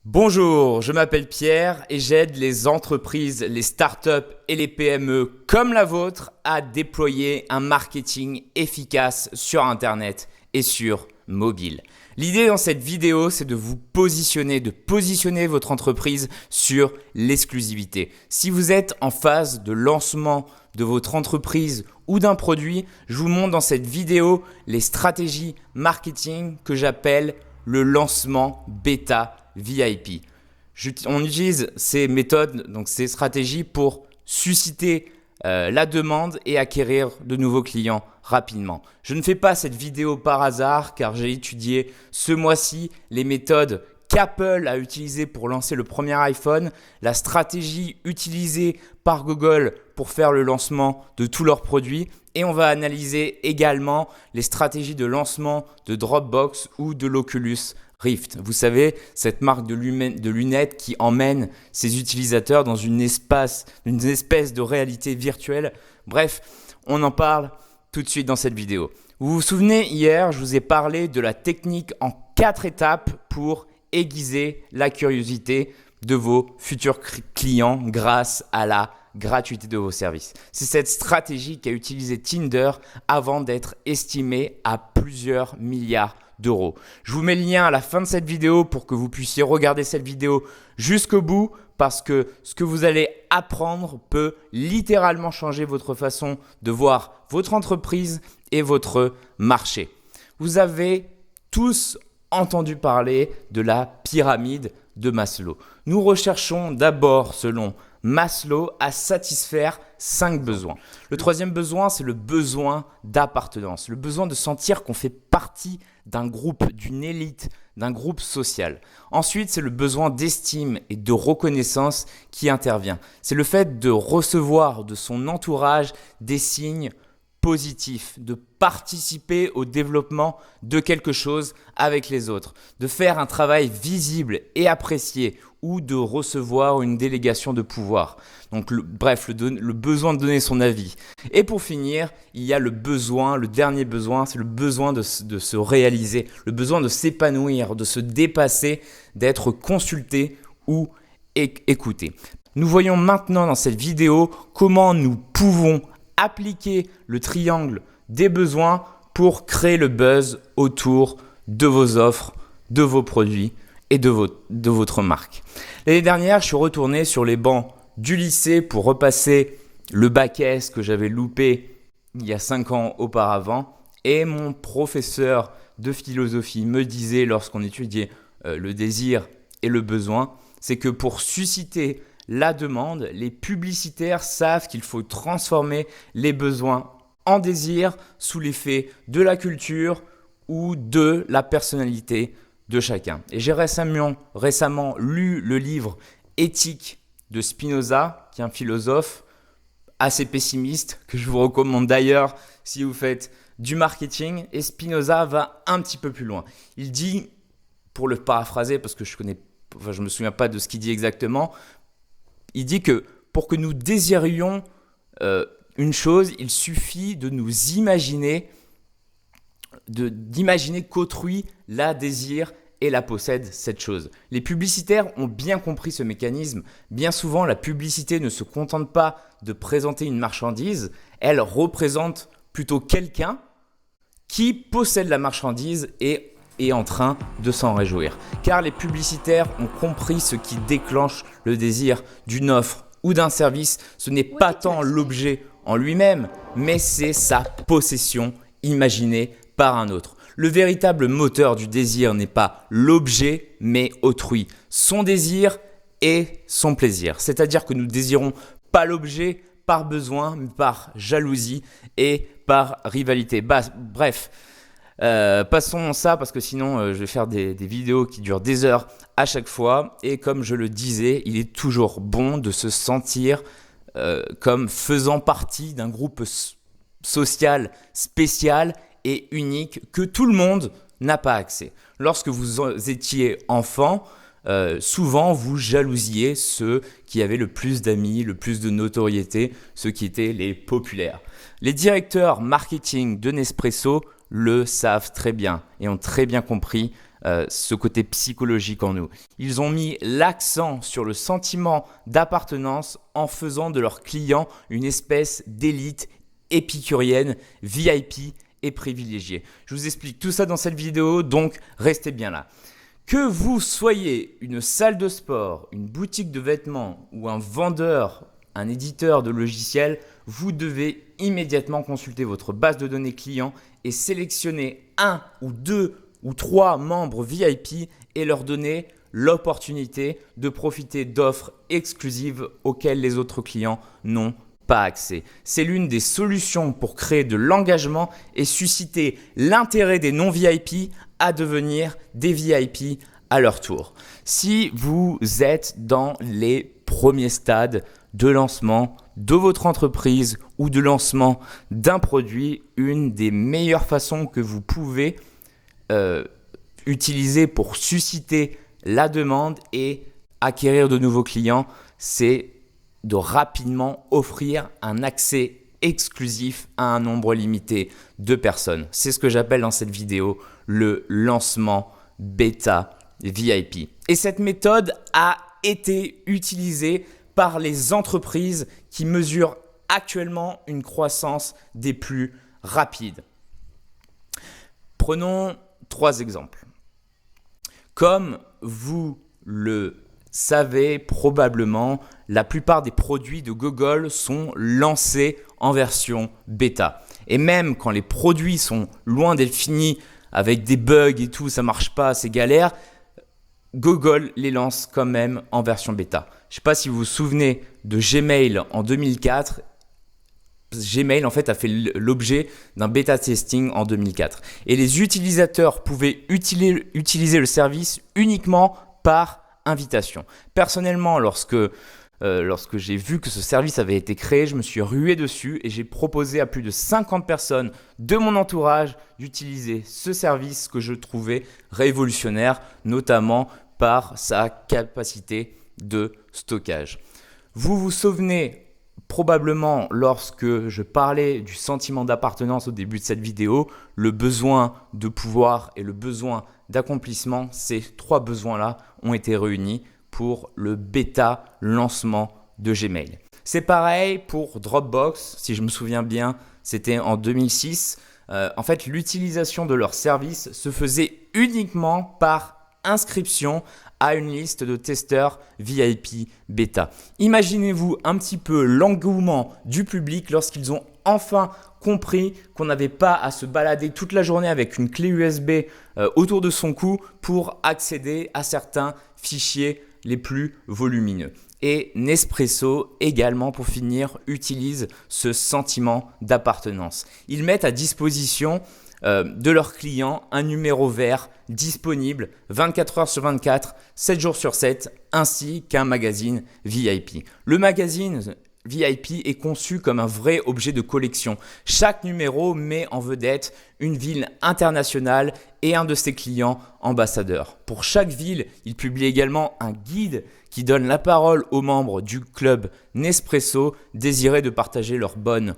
Bonjour, je m'appelle Pierre et j'aide les entreprises, les startups et les PME comme la vôtre à déployer un marketing efficace sur Internet et sur mobile. L'idée dans cette vidéo, c'est de vous positionner, de positionner votre entreprise sur l'exclusivité. Si vous êtes en phase de lancement de votre entreprise ou d'un produit, je vous montre dans cette vidéo les stratégies marketing que j'appelle le lancement bêta VIP. On utilise ces méthodes, donc ces stratégies pour susciter la demande et acquérir de nouveaux clients rapidement. Je ne fais pas cette vidéo par hasard car j'ai étudié ce mois-ci les méthodes qu'Apple a utilisées pour lancer le premier iPhone, la stratégie utilisée par Google pour faire le lancement de tous leurs produits et on va analyser également les stratégies de lancement de Dropbox ou de l'Oculus Rift. Vous savez, cette marque de lunettes qui emmène ses utilisateurs dans une espèce de réalité virtuelle. Bref, on en parle tout de suite dans cette vidéo. Vous vous souvenez, hier, je vous ai parlé de la technique en 4 étapes pour aiguiser la curiosité de vos futurs clients grâce à la gratuité de vos services. C'est cette stratégie qu'a utilisée Tinder avant d'être estimée à plusieurs milliards d'euros. Je vous mets le lien à la fin de cette vidéo pour que vous puissiez regarder cette vidéo jusqu'au bout parce que ce que vous allez apprendre peut littéralement changer votre façon de voir votre entreprise et votre marché. Vous avez tous entendu parler de la pyramide de Maslow. Nous recherchons d'abord, selon Maslow, à satisfaire 5 besoins. Le troisième besoin, c'est le besoin d'appartenance, le besoin de sentir qu'on fait partie d'un groupe, d'une élite, d'un groupe social. Ensuite, c'est le besoin d'estime et de reconnaissance qui intervient. C'est le fait de recevoir de son entourage des signes positif, de participer au développement de quelque chose avec les autres, de faire un travail visible et apprécié ou de recevoir une délégation de pouvoir. Donc le besoin de donner son avis. Et pour finir, il y a le dernier besoin, c'est le besoin de se réaliser, le besoin de s'épanouir, de se dépasser, d'être consulté ou écouté. Nous voyons maintenant dans cette vidéo comment nous pouvons appliquer le triangle des besoins pour créer le buzz autour de vos offres, de vos produits et de votre marque. L'année dernière, je suis retourné sur les bancs du lycée pour repasser le bac S que j'avais loupé il y a 5 ans auparavant et mon professeur de philosophie me disait lorsqu'on étudiait le désir et le besoin, c'est que pour susciter la demande, les publicitaires savent qu'il faut transformer les besoins en désir sous l'effet de la culture ou de la personnalité de chacun. Et j'ai récemment lu le livre Éthique de Spinoza, qui est un philosophe assez pessimiste, que je vous recommande d'ailleurs si vous faites du marketing. Et Spinoza va un petit peu plus loin. Il dit, pour le paraphraser, parce que je me souviens pas de ce qu'il dit exactement, il dit que pour que nous désirions une chose, il suffit de nous imaginer, d'imaginer qu'autrui la désire et la possède, cette chose. Les publicitaires ont bien compris ce mécanisme. Bien souvent, la publicité ne se contente pas de présenter une marchandise, elle représente plutôt quelqu'un qui possède la marchandise et est en train de s'en réjouir. Car les publicitaires ont compris ce qui déclenche le désir d'une offre ou d'un service. Ce n'est pas tant l'objet en lui-même, mais c'est sa possession imaginée par un autre. Le véritable moteur du désir n'est pas l'objet, mais autrui. Son désir et son plaisir. C'est-à-dire que nous désirons pas l'objet par besoin, mais par jalousie et par rivalité. Bref. Passons ça parce que sinon je vais faire des vidéos qui durent des heures à chaque fois et comme je le disais, il est toujours bon de se sentir comme faisant partie d'un groupe social spécial et unique que tout le monde n'a pas accès. Lorsque vous étiez enfant, souvent vous jalousiez ceux qui avaient le plus d'amis, le plus de notoriété, ceux qui étaient les populaires. Les directeurs marketing de Nespresso le savent très bien et ont très bien compris ce côté psychologique en nous. Ils ont mis l'accent sur le sentiment d'appartenance en faisant de leurs clients une espèce d'élite épicurienne, VIP et privilégiée. Je vous explique tout ça dans cette vidéo, donc restez bien là. Que vous soyez une salle de sport, une boutique de vêtements ou un vendeur, un éditeur de logiciels, vous devez immédiatement consulter votre base de données clients et sélectionner 1 ou 2 ou 3 membres VIP et leur donner l'opportunité de profiter d'offres exclusives auxquelles les autres clients n'ont pas accès. C'est l'une des solutions pour créer de l'engagement et susciter l'intérêt des non-VIP à devenir des VIP à leur tour. Si vous êtes dans les premiers stades de lancement de votre entreprise ou de lancement d'un produit, une des meilleures façons que vous pouvez utiliser pour susciter la demande et acquérir de nouveaux clients, c'est de rapidement offrir un accès exclusif à un nombre limité de personnes. C'est ce que j'appelle dans cette vidéo le lancement bêta VIP. Et cette méthode a été utilisée par les entreprises qui mesurent actuellement une croissance des plus rapides. Prenons 3 exemples. Comme vous le savez probablement, la plupart des produits de Google sont lancés en version bêta. Et même quand les produits sont loin d'être finis, avec des bugs et tout, ça marche pas, c'est galère, Google les lance quand même en version bêta. Je ne sais pas si vous vous souvenez de Gmail en 2004. Gmail en fait a fait l'objet d'un bêta testing en 2004. Et les utilisateurs pouvaient utiliser le service uniquement par invitation. Personnellement, lorsque j'ai vu que ce service avait été créé, je me suis rué dessus et j'ai proposé à plus de 50 personnes de mon entourage d'utiliser ce service que je trouvais révolutionnaire, notamment par sa capacité de stockage. Vous vous souvenez probablement, lorsque je parlais du sentiment d'appartenance au début de cette vidéo, le besoin de pouvoir et le besoin d'accomplissement, ces 3 besoins-là ont été réunis pour le bêta lancement de Gmail. C'est pareil pour Dropbox, si je me souviens bien, c'était en 2006. En fait, l'utilisation de leur service se faisait uniquement par inscription à une liste de testeurs VIP bêta. Imaginez-vous un petit peu l'engouement du public lorsqu'ils ont enfin compris qu'on n'avait pas à se balader toute la journée avec une clé USB autour de son cou pour accéder à certains fichiers les plus volumineux. Et Nespresso également, pour finir, utilise ce sentiment d'appartenance. Ils mettent à disposition de leurs clients un numéro vert disponible 24 heures sur 24, 7 jours sur 7, ainsi qu'un magazine VIP. Le magazine VIP est conçu comme un vrai objet de collection. Chaque numéro met en vedette une ville internationale et un de ses clients ambassadeurs. Pour chaque ville, il publie également un guide qui donne la parole aux membres du club Nespresso désirés de partager leurs bonnes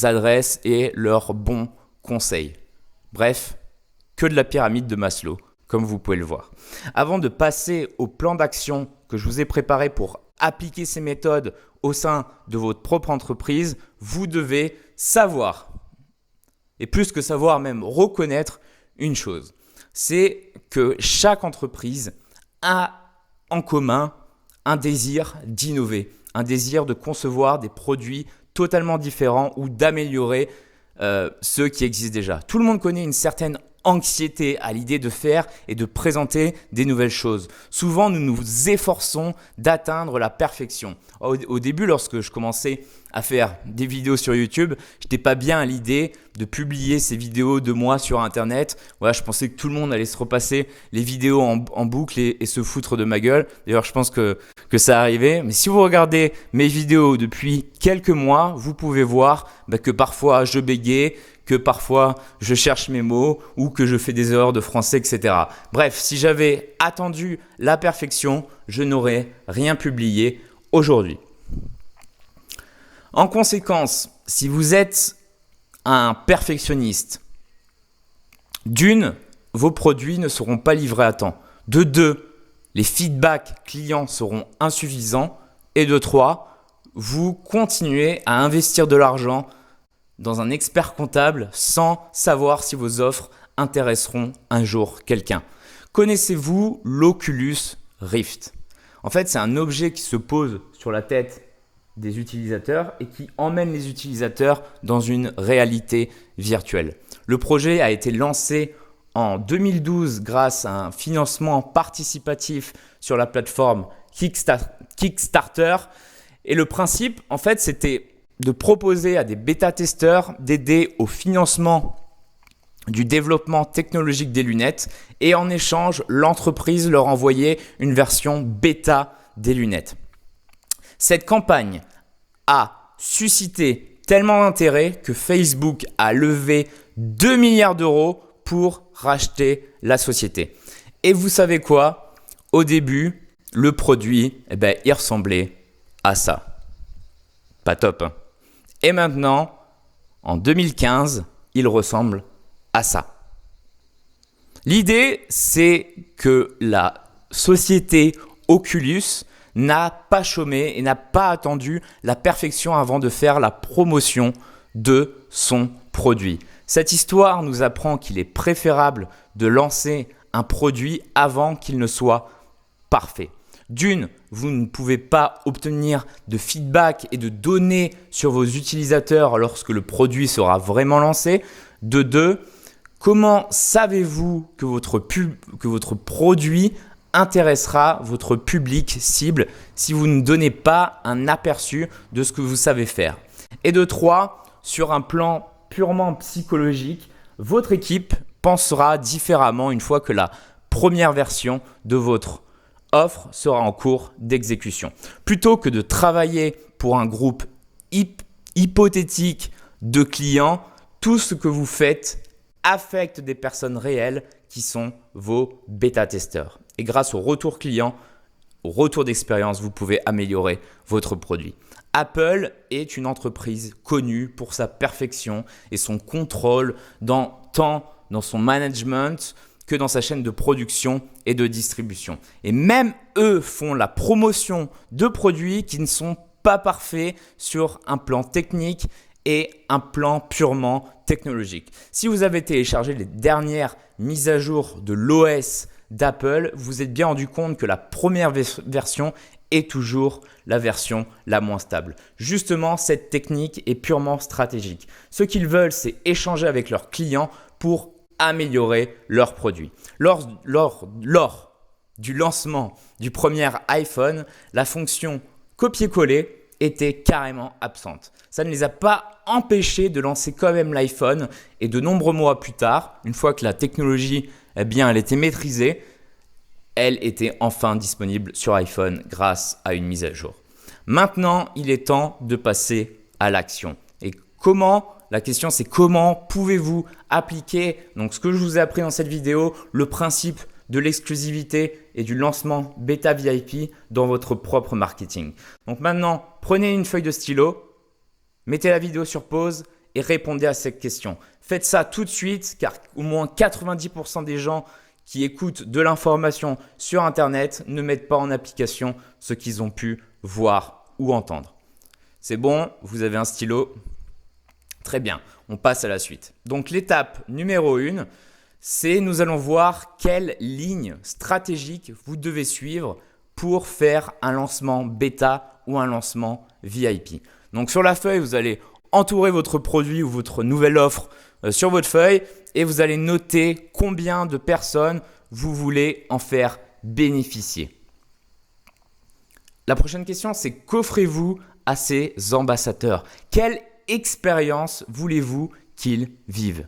adresses et leurs bons conseils. Bref, que de la pyramide de Maslow, comme vous pouvez le voir. Avant de passer au plan d'action que je vous ai préparé pour appliquer ces méthodes au sein de votre propre entreprise, vous devez savoir, et plus que savoir même, reconnaître une chose. C'est que chaque entreprise a en commun un désir d'innover, un désir de concevoir des produits totalement différents ou d'améliorer ceux qui existent déjà. Tout le monde connaît une certaine anxiété à l'idée de faire et de présenter des nouvelles choses. Souvent, nous nous efforçons d'atteindre la perfection. Au début, lorsque je commençais à faire des vidéos sur YouTube, je n'étais pas bien à l'idée de publier ces vidéos de moi sur Internet. Voilà, je pensais que tout le monde allait se repasser les vidéos en boucle et se foutre de ma gueule. D'ailleurs, je pense que ça arrivait. Mais si vous regardez mes vidéos depuis quelques mois, vous pouvez voir que parfois je bégaye, que parfois je cherche mes mots ou que je fais des erreurs de français, etc. Bref, si j'avais attendu la perfection, je n'aurais rien publié aujourd'hui. En conséquence, si vous êtes un perfectionniste, d'une, vos produits ne seront pas livrés à temps. De 2, les feedbacks clients seront insuffisants. Et de 3, vous continuez à investir de l'argent dans un expert comptable sans savoir si vos offres intéresseront un jour quelqu'un. Connaissez-vous l'Oculus Rift ? En fait, c'est un objet qui se pose sur la tête des utilisateurs et qui emmène les utilisateurs dans une réalité virtuelle. Le projet a été lancé en 2012 grâce à un financement participatif sur la plateforme Kickstarter. Et le principe, en fait, c'était de proposer à des bêta-testeurs d'aider au financement du développement technologique des lunettes et en échange, l'entreprise leur envoyait une version bêta des lunettes. Cette campagne a suscité tellement d'intérêt que Facebook a levé 2 milliards d'euros pour racheter la société. Et vous savez quoi ? Au début, le produit, il ressemblait à ça. Pas top, hein ? Et maintenant, en 2015, il ressemble à ça. L'idée, c'est que la société Oculus n'a pas chômé et n'a pas attendu la perfection avant de faire la promotion de son produit. Cette histoire nous apprend qu'il est préférable de lancer un produit avant qu'il ne soit parfait. D'une, vous ne pouvez pas obtenir de feedback et de données sur vos utilisateurs lorsque le produit sera vraiment lancé. De 2, comment savez-vous que votre produit intéressera votre public cible si vous ne donnez pas un aperçu de ce que vous savez faire? Et de 3, sur un plan purement psychologique, votre équipe pensera différemment une fois que la première version de votre offre sera en cours d'exécution. Plutôt que de travailler pour un groupe hypothétique de clients, tout ce que vous faites affecte des personnes réelles qui sont vos bêta-testeurs. Et grâce au retour client, au retour d'expérience, vous pouvez améliorer votre produit. Apple est une entreprise connue pour sa perfection et son contrôle tant dans son management que dans sa chaîne de production et de distribution. Et même eux font la promotion de produits qui ne sont pas parfaits sur un plan technique et un plan purement technologique. Si vous avez téléchargé les dernières mises à jour de l'OS d'Apple, vous vous êtes bien rendu compte que la première version est toujours la version la moins stable. Justement, cette technique est purement stratégique. Ce qu'ils veulent, c'est échanger avec leurs clients pour améliorer leurs produits. Lors du lancement du premier iPhone, la fonction copier-coller était carrément absente. Ça ne les a pas empêchés de lancer quand même l'iPhone et de nombreux mois plus tard, une fois que la technologie elle était maîtrisée, elle était enfin disponible sur iPhone grâce à une mise à jour. Maintenant, il est temps de passer à l'action. Et comment ? La question, c'est comment pouvez-vous appliquer donc ce que je vous ai appris dans cette vidéo, le principe de l'exclusivité et du lancement bêta VIP dans votre propre marketing. Donc maintenant, prenez une feuille de stylo, mettez la vidéo sur pause et répondez à cette question. Faites ça tout de suite car au moins 90% des gens qui écoutent de l'information sur Internet ne mettent pas en application ce qu'ils ont pu voir ou entendre. C'est bon, vous avez un stylo ? Très bien, on passe à la suite. Donc l'étape numéro 1, c'est nous allons voir quelle ligne stratégique vous devez suivre pour faire un lancement bêta ou un lancement VIP. Donc sur la feuille, vous allez entourer votre produit ou votre nouvelle offre sur votre feuille et vous allez noter combien de personnes vous voulez en faire bénéficier. La prochaine question, c'est qu'offrez-vous à ces ambassadeurs ? Quelle expérience voulez-vous qu'ils vivent ?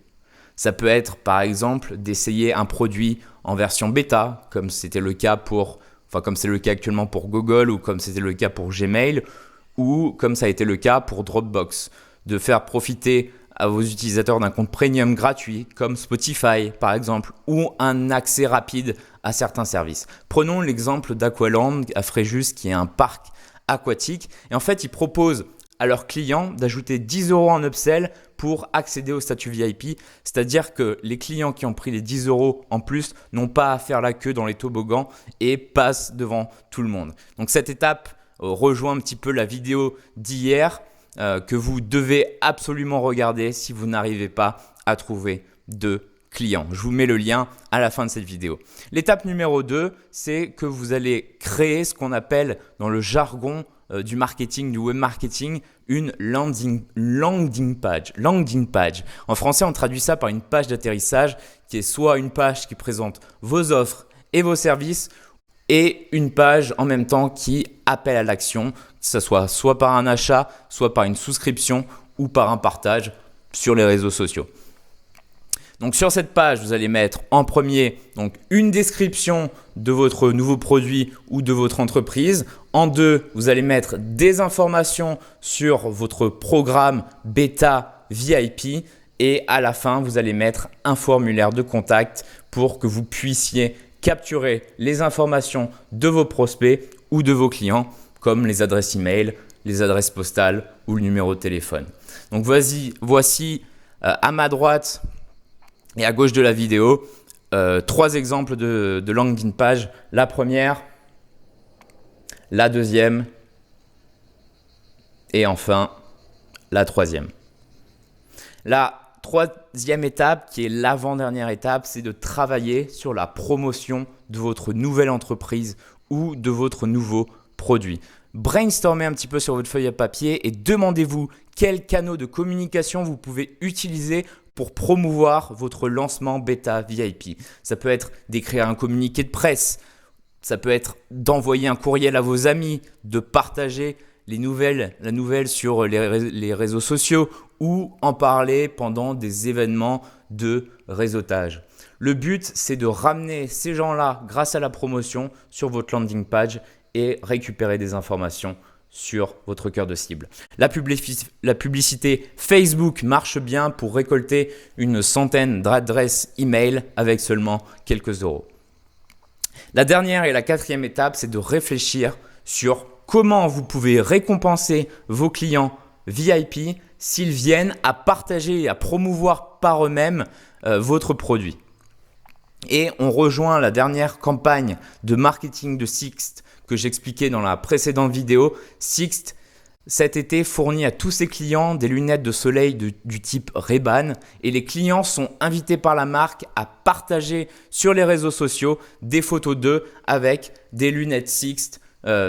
Ça peut être par exemple d'essayer un produit en version bêta, comme c'est le cas actuellement pour Google ou comme c'était le cas pour Gmail ou comme ça a été le cas pour Dropbox, de faire profiter à vos utilisateurs d'un compte premium gratuit comme Spotify par exemple ou un accès rapide à certains services. Prenons l'exemple d'Aqualand à Fréjus qui est un parc aquatique et en fait il propose à leurs clients d'ajouter 10 € en upsell pour accéder au statut VIP. C'est-à-dire que les clients qui ont pris les 10 € en plus n'ont pas à faire la queue dans les toboggans et passent devant tout le monde. Donc cette étape rejoint un petit peu la vidéo d'hier que vous devez absolument regarder si vous n'arrivez pas à trouver de clients. Je vous mets le lien à la fin de cette vidéo. L'étape numéro 2, c'est que vous allez créer ce qu'on appelle dans le jargon du marketing, du web marketing, une landing page. En français, on traduit ça par une page d'atterrissage qui est soit une page qui présente vos offres et vos services et une page en même temps qui appelle à l'action, que ce soit par un achat, soit par une souscription ou par un partage sur les réseaux sociaux. Donc sur cette page, vous allez mettre en premier donc une description de votre nouveau produit ou de votre entreprise. En 2, vous allez mettre des informations sur votre programme bêta VIP. Et à la fin, vous allez mettre un formulaire de contact pour que vous puissiez capturer les informations de vos prospects ou de vos clients, comme les adresses email, les adresses postales ou le numéro de téléphone. Donc voici à ma droite et à gauche de la vidéo, 3 exemples de landing page. La première, la deuxième et enfin la troisième. La troisième étape, qui est l'avant-dernière étape, c'est de travailler sur la promotion de votre nouvelle entreprise ou de votre nouveau produit. Brainstormez un petit peu sur votre feuille à papier et demandez-vous quels canaux de communication vous pouvez utiliser pour promouvoir votre lancement bêta VIP. Ça peut être d'écrire un communiqué de presse, ça peut être d'envoyer un courriel à vos amis, de partager la nouvelle sur les réseaux sociaux ou en parler pendant des événements de réseautage. Le but, c'est de ramener ces gens-là grâce à la promotion sur votre landing page et récupérer des informations sur votre cœur de cible. La publicité Facebook marche bien pour récolter une centaine d'adresses email avec seulement quelques euros. La dernière et la quatrième étape, c'est de réfléchir sur comment vous pouvez récompenser vos clients VIP s'ils viennent à partager et à promouvoir par eux-mêmes votre produit. Et on rejoint la dernière campagne de marketing de Sixt que j'expliquais dans la précédente vidéo. Sixt, cet été, fournit à tous ses clients des lunettes de soleil du type Ray-Ban et les clients sont invités par la marque à partager sur les réseaux sociaux des photos d'eux avec des lunettes Sixt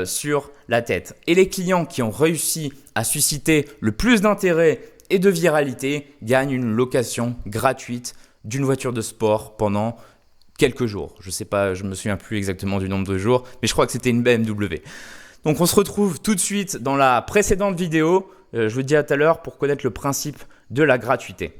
sur la tête. Et les clients qui ont réussi à susciter le plus d'intérêt et de viralité gagnent une location gratuite d'une voiture de sport pendant quelques jours. Je sais pas, je me souviens plus exactement du nombre de jours, mais je crois que c'était une BMW. Donc on se retrouve tout de suite dans la précédente vidéo. Je vous dis à tout à l'heure pour connaître le principe de la gratuité.